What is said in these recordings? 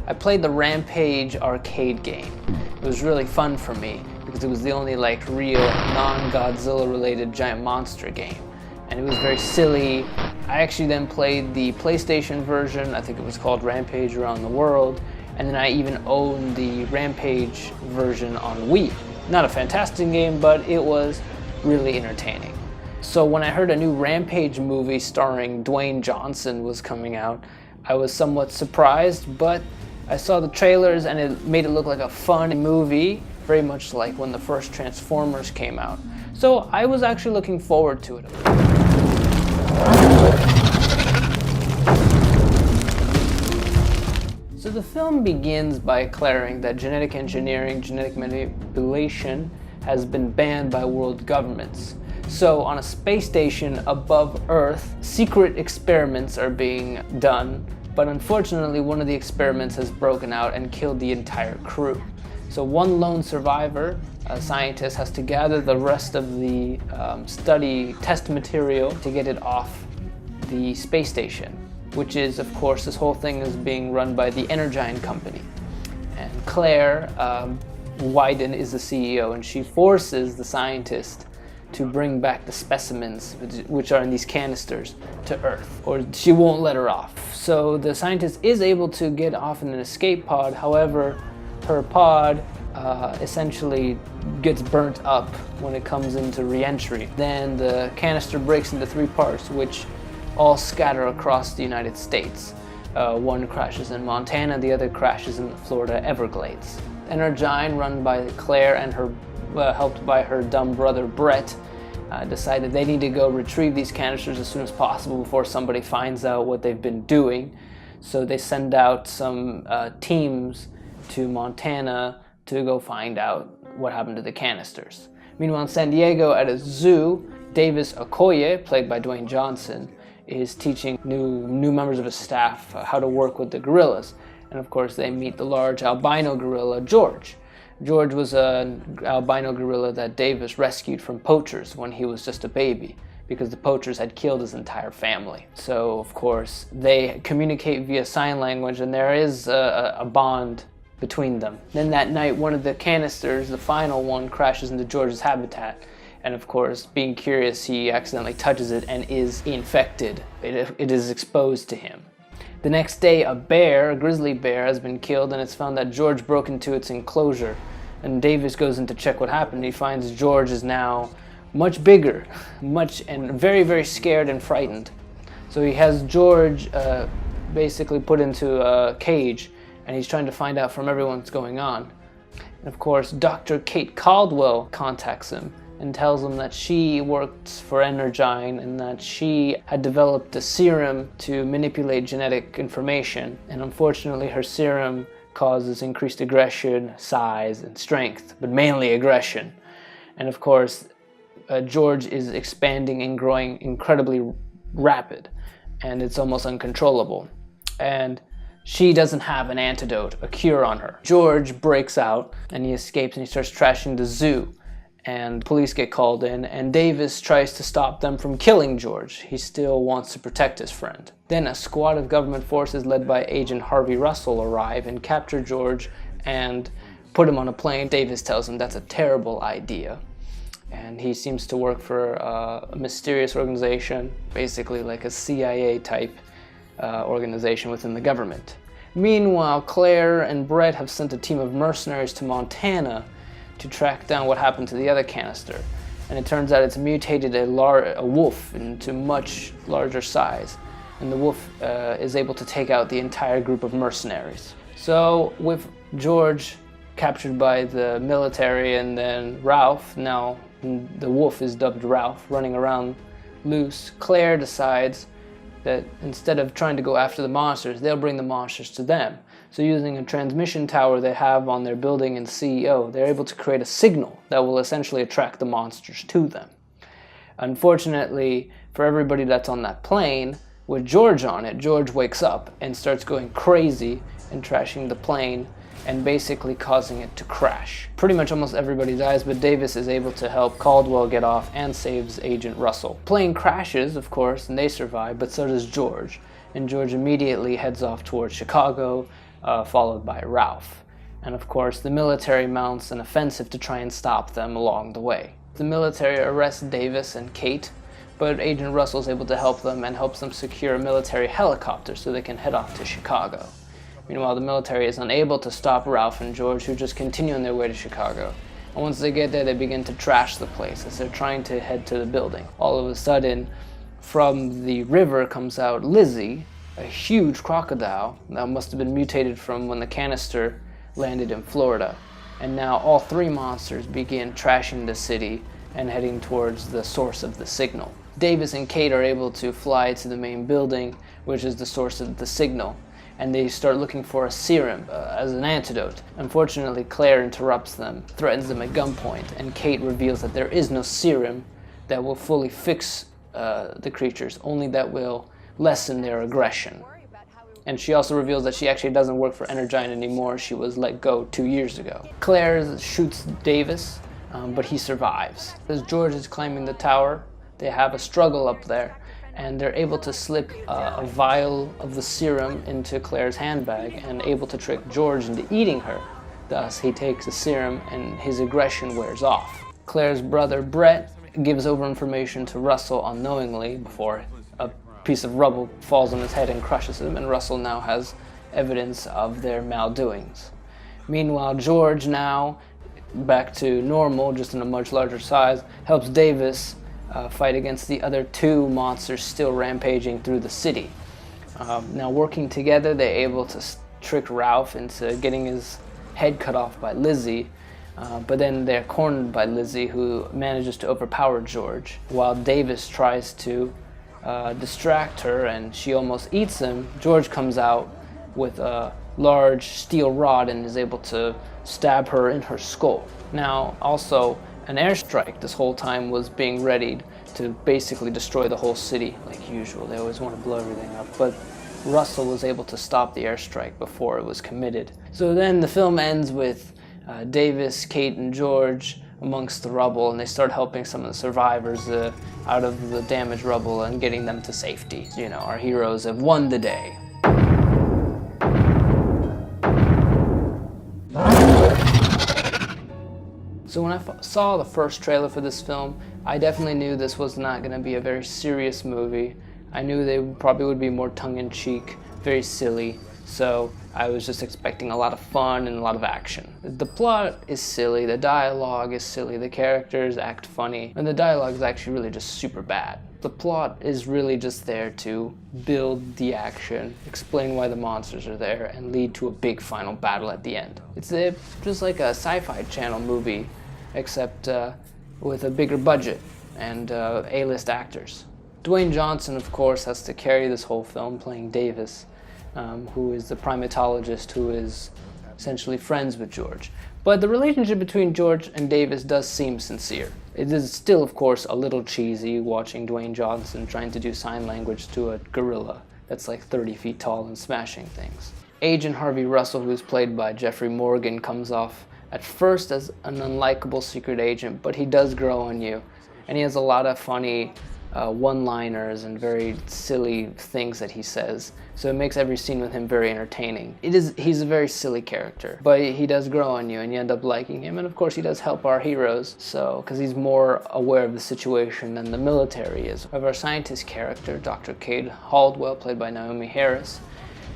I played the Rampage arcade game. It was really fun for me because it was the only like real non-Godzilla related giant monster game. And it was very silly. I actually then played the PlayStation version. I think it was called Rampage Around the World. And then I even owned the Rampage version on Wii. Not a fantastic game, but it was really entertaining. So when I heard a new Rampage movie starring Dwayne Johnson was coming out, I was somewhat surprised, but I saw the trailers and it made it look like a fun movie, very much like when the first Transformers came out. So I was actually looking forward to it. So the film begins by declaring that genetic engineering, genetic manipulation has been banned by world governments. So on a space station above Earth, secret experiments are being done, but unfortunately one of the experiments has broken out and killed the entire crew. So one lone survivor, a scientist, has to gather the rest of the study test material to get it off the space station, which is, of course, this whole thing is being run by the Energyne company. And Claire Wyden is the CEO, and she forces the scientist to bring back the specimens, which are in these canisters, to Earth, or she won't let her off. So the scientist is able to get off in an escape pod. However, her pod essentially gets burnt up when it comes into re-entry. Then the canister breaks into 3 parts, which all scatter across the United States. One crashes in Montana, the other crashes in the Florida Everglades. Energyne, run by Claire and her, helped by her dumb brother Brett, decided they need to go retrieve these canisters as soon as possible before somebody finds out what they've been doing. So they send out some teams to Montana to go find out what happened to the canisters. Meanwhile, in San Diego at a zoo, Davis Okoye, played by Dwayne Johnson, is teaching new members of his staff how to work with the gorillas. And of course they meet the large albino gorilla, George. George was an albino gorilla that Davis rescued from poachers when he was just a baby, because the poachers had killed his entire family. So of course they communicate via sign language, and there is a bond between them. Then that night, one of the canisters, the final one, crashes into George's habitat. And of course, being curious, he accidentally touches it and is infected. It is exposed to him. The next day, a grizzly bear, has been killed, and it's found that George broke into its enclosure. And Davis goes in to check what happened. He finds George is now much bigger, and very, very scared and frightened. So he has George basically put into a cage, and he's trying to find out from everyone what's going on. And of course, Dr. Kate Caldwell contacts him and tells him that she works for Energyne and that she had developed a serum to manipulate genetic information. And unfortunately, her serum causes increased aggression, size, and strength, but mainly aggression. And of course, George is expanding and growing incredibly rapid, and it's almost uncontrollable. And she doesn't have an antidote, a cure on her. George breaks out and he escapes and he starts trashing the zoo. And police get called in, and Davis tries to stop them from killing George. He still wants to protect his friend. Then a squad of government forces led by Agent Harvey Russell arrive and capture George and put him on a plane. Davis tells him that's a terrible idea. And he seems to work for a mysterious organization, basically like a CIA type organization within the government. Meanwhile, Claire and Brett have sent a team of mercenaries to Montana to track down what happened to the other canister. And it turns out it's mutated a wolf into much larger size. And the wolf is able to take out the entire group of mercenaries. So with George captured by the military and then Ralph, now the wolf is dubbed Ralph, running around loose, Claire decides that instead of trying to go after the monsters, they'll bring the monsters to them. So using a transmission tower they have on their building in CEO, they're able to create a signal that will essentially attract the monsters to them. Unfortunately, for everybody that's on that plane, with George on it, George wakes up and starts going crazy and trashing the plane and basically causing it to crash. Pretty much almost everybody dies, but Davis is able to help Caldwell get off and saves Agent Russell. Plane crashes, of course, and they survive, but so does George. And George immediately heads off towards Chicago, followed by Ralph. And of course, the military mounts an offensive to try and stop them along the way. The military arrests Davis and Kate, but Agent Russell is able to help them and helps them secure a military helicopter so they can head off to Chicago. Meanwhile, the military is unable to stop Ralph and George, who just continue on their way to Chicago. And once they get there, they begin to trash the place as they're trying to head to the building. All of a sudden, from the river comes out Lizzie, a huge crocodile that must have been mutated from when the canister landed in Florida. And now all three monsters begin trashing the city and heading towards the source of the signal. Davis and Kate are able to fly to the main building, which is the source of the signal, and they start looking for a serum as an antidote. Unfortunately, Claire interrupts them, threatens them at gunpoint, and Kate reveals that there is no serum that will fully fix the creatures, only that will lessen their aggression. And she also reveals that she actually doesn't work for Energyne anymore. She was let go 2 years ago. Claire shoots Davis, but he survives. As George is climbing the tower, they have a struggle up there, and they're able to slip a vial of the serum into Claire's handbag and able to trick George into eating her. Thus, he takes the serum and his aggression wears off. Claire's brother, Brett, gives over information to Russell unknowingly before a piece of rubble falls on his head and crushes him, and Russell now has evidence of their maldoings. Meanwhile, George, now back to normal, just in a much larger size, helps Davis fight against the other two monsters still rampaging through the city. Now working together, they're able to trick Ralph into getting his head cut off by Lizzie, but then they're cornered by Lizzie, who manages to overpower George, while Davis tries to distract her and she almost eats him. George comes out with a large steel rod and is able to stab her in her skull. Now, also, an airstrike this whole time was being readied to basically destroy the whole city like usual. They always want to blow everything up, but Russell was able to stop the airstrike before it was committed. So then the film ends with Davis, Kate, and George amongst the rubble, and they start helping some of the survivors out of the damaged rubble and getting them to safety. You know, our heroes have won the day. So when I saw the first trailer for this film, I definitely knew this was not going to be a very serious movie. I knew they probably would be more tongue-in-cheek, very silly, so I was just expecting a lot of fun and a lot of action. The plot is silly, the dialogue is silly, the characters act funny, and the dialogue is actually really just super bad. The plot is really just there to build the action, explain why the monsters are there, and lead to a big final battle at the end. It's just like a Sci-Fi Channel movie, except with a bigger budget and A-list actors. Dwayne Johnson, of course, has to carry this whole film, playing Davis, who is the primatologist who is essentially friends with George. But the relationship between George and Davis does seem sincere. It is still, of course, a little cheesy watching Dwayne Johnson trying to do sign language to a gorilla that's like 30 feet tall and smashing things. Agent Harvey Russell, who is played by Jeffrey Morgan, comes off at first as an unlikable secret agent, but he does grow on you, and he has a lot of funny one-liners and very silly things that he says, so it makes every scene with him very entertaining. He's a very silly character, but he does grow on you and you end up liking him, and of course he does help our heroes, so because he's more aware of the situation than the military is. We have our scientist character, Dr. Kate Haldwell, played by Naomi Harris,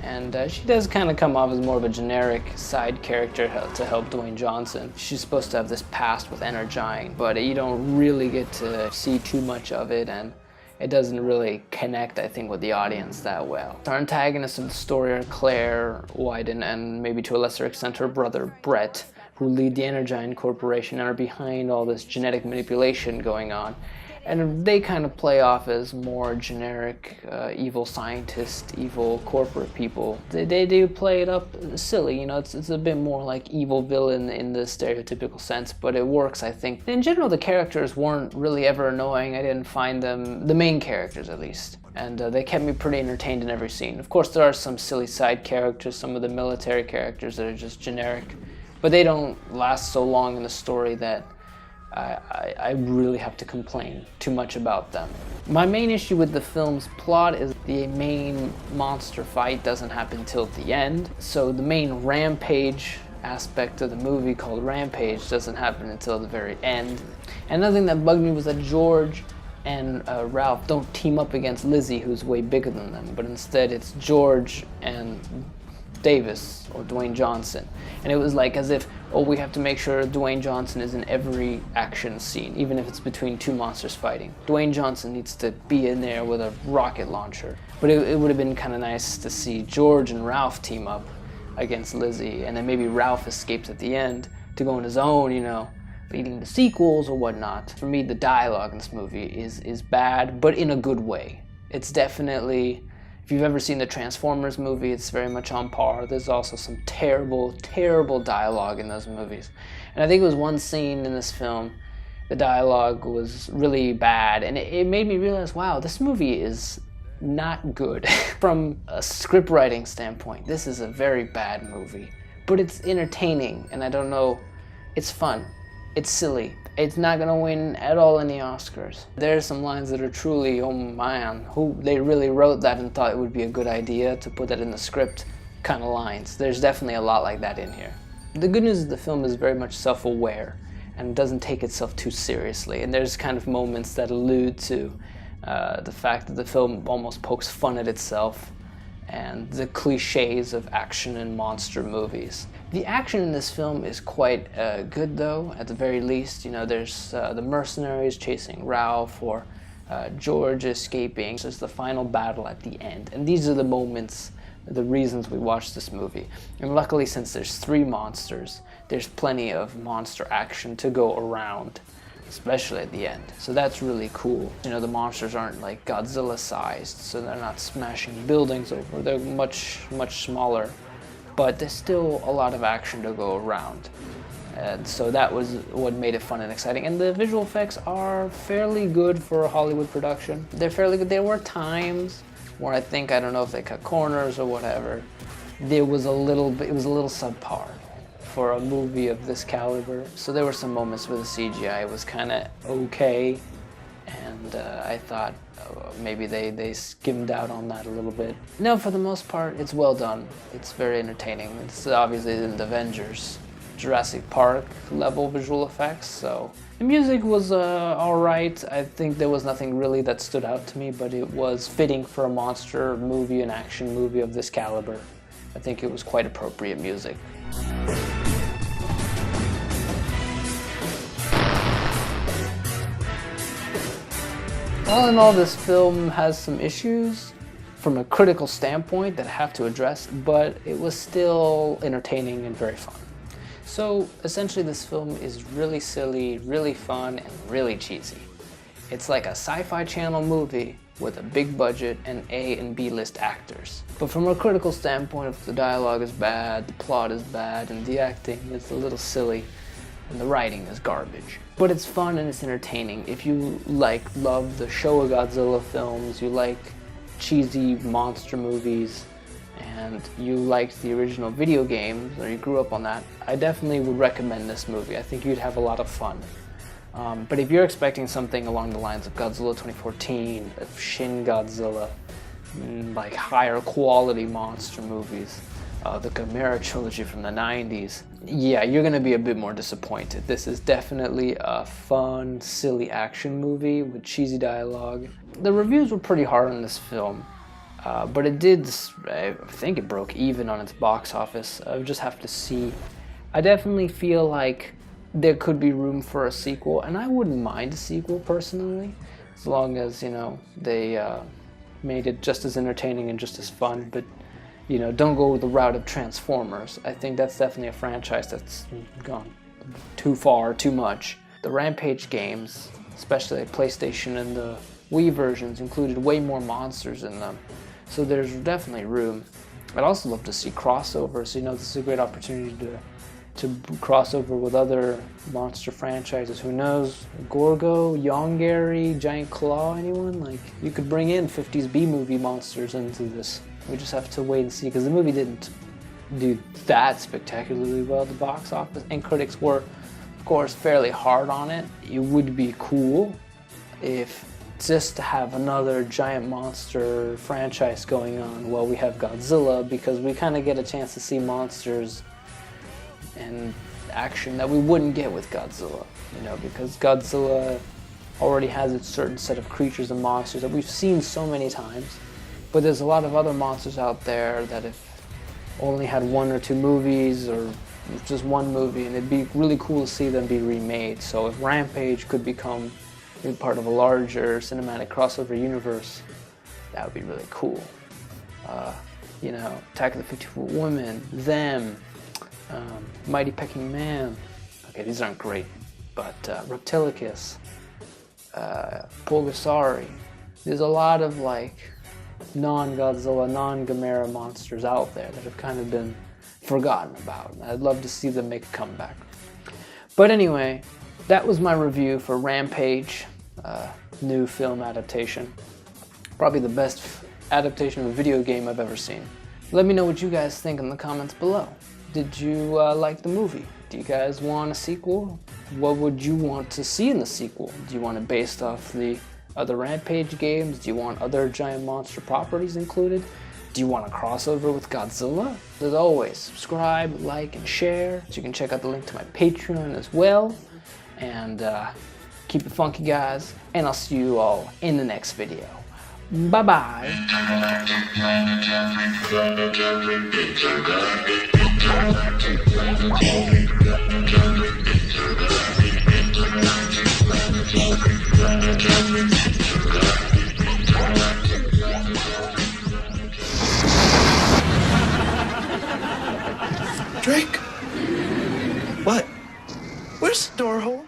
and she does kind of come off as more of a generic side character to help Dwayne Johnson. She's supposed to have this past with Energyne, but you don't really get to see too much of it, and it doesn't really connect, I think, with the audience that well. Our antagonists of the story are Claire, Wyden, and maybe to a lesser extent her brother Brett, who lead the Energyne Corporation and are behind all this genetic manipulation going on. And they kind of play off as more generic evil scientist, evil corporate people. They do play it up silly, you know, it's a bit more like evil villain in the stereotypical sense, but it works, I think. In general, the characters weren't really ever annoying. I didn't find them, the main characters at least, and they kept me pretty entertained in every scene. Of course, there are some silly side characters, some of the military characters that are just generic, but they don't last so long in the story that I really have to complain too much about them. My main issue with the film's plot is the main monster fight doesn't happen till the end. So the main Rampage aspect of the movie, called Rampage, doesn't happen until the very end. And another thing that bugged me was that George and Ralph don't team up against Lizzie, who's way bigger than them, but instead it's George and Davis, or Dwayne Johnson. And it was like as if, oh, we have to make sure Dwayne Johnson is in every action scene, even if it's between two monsters fighting. Dwayne Johnson needs to be in there with a rocket launcher. But it would have been kind of nice to see George and Ralph team up against Lizzie, and then maybe Ralph escapes at the end to go on his own, you know, leading to sequels or whatnot. For me, the dialogue in this movie is bad, but in a good way. It's definitely, if you've ever seen the Transformers movie, it's very much on par. There's also some terrible, terrible dialogue in those movies. And I think it was one scene in this film, the dialogue was really bad, and it made me realize, wow, this movie is not good. From a script writing standpoint, this is a very bad movie. But it's entertaining, and I don't know, it's fun. It's silly. It's not gonna win at all any Oscars. There's some lines that are truly, oh man, who they really wrote that and thought it would be a good idea to put that in the script kind of lines. There's definitely a lot like that in here. The good news is the film is very much self-aware and doesn't take itself too seriously. And there's kind of moments that allude to the fact that the film almost pokes fun at itself and the cliches of action and monster movies. The action in this film is quite good, though, at the very least. You know, there's the mercenaries chasing Ralph, or George escaping. There's the final battle at the end. And these are the moments, the reasons we watch this movie. And luckily, since there's 3 monsters, there's plenty of monster action to go around, especially at the end. So that's really cool. You know, the monsters aren't like Godzilla-sized, so they're not smashing buildings over. They're much, much smaller. But there's still a lot of action to go around. And so that was what made it fun and exciting. And the visual effects are fairly good for a Hollywood production. They're fairly good. There were times where I don't know if they cut corners or whatever, it was a little subpar for a movie of this caliber. So there were some moments where the CGI was kind of okay, and I thought maybe they skimmed out on that a little bit. No, for the most part, it's well done. It's very entertaining. It's obviously in the Avengers, Jurassic Park level visual effects, so. The music was alright. I think there was nothing really that stood out to me, but it was fitting for a monster movie, an action movie of this caliber. I think it was quite appropriate music. All in all, this film has some issues from a critical standpoint that I have to address, but it was still entertaining and very fun. So essentially this film is really silly, really fun, and really cheesy. It's like a Sci-Fi Channel movie with a big budget and A and B list actors. But from a critical standpoint, if the dialogue is bad, the plot is bad, and the acting is a little silly, and the writing is garbage. But it's fun and it's entertaining. If you love the Showa Godzilla films, you like cheesy monster movies, and you liked the original video games, or you grew up on that, I definitely would recommend this movie. I think you'd have a lot of fun. But if you're expecting something along the lines of Godzilla 2014, of Shin Godzilla, like higher quality monster movies, the Gamera trilogy from the 90s, yeah, you're gonna be a bit more disappointed. This is definitely a fun, silly action movie with cheesy dialogue. The reviews were pretty hard on this film, but I think it broke even on its box office. I just have to see. I definitely feel like there could be room for a sequel, and I wouldn't mind a sequel personally, as long as, you know, they made it just as entertaining and just as fun, but, you know, don't go the route of Transformers. I think that's definitely a franchise that's gone too far, too much. The Rampage games, especially the PlayStation and the Wii versions, included way more monsters in them, so there's definitely room. I'd also love to see crossovers. You know, this is a great opportunity to cross over with other monster franchises. Who knows? Gorgo, Yongary, Giant Claw, anyone? Like, you could bring in 50s B-movie monsters into this. We just have to wait and see, because the movie didn't do that spectacularly well at the box office, and critics were, of course, fairly hard on it. It would be cool if just to have another giant monster franchise going on while we have Godzilla, because we kind of get a chance to see monsters and action that we wouldn't get with Godzilla, you know, because Godzilla already has its certain set of creatures and monsters that we've seen so many times, but there's a lot of other monsters out there that if only had 1 or 2 movies or just 1 movie, and it'd be really cool to see them be remade. So if Rampage could become part of a larger cinematic crossover universe, that would be really cool. You know, Attack of the 50-Foot Woman, Them, Mighty Pecking Man. Okay, these aren't great, but Reptilicus, Pulgasari. There's a lot of like non-Godzilla, non-Gamera monsters out there that have kind of been forgotten about. I'd love to see them make a comeback. But anyway, that was my review for Rampage, new film adaptation. Probably the best adaptation of a video game I've ever seen. Let me know what you guys think in the comments below. Did you like the movie? Do you guys want a sequel? What would you want to see in the sequel? Do you want it based off the other Rampage games? Do you want other giant monster properties included? Do you want a crossover with Godzilla? As always, subscribe, like, and share. So you can check out the link to my Patreon as well. And keep it funky, guys. And I'll see you all in the next video. Bye-bye. Drake? What? Where's the door hole?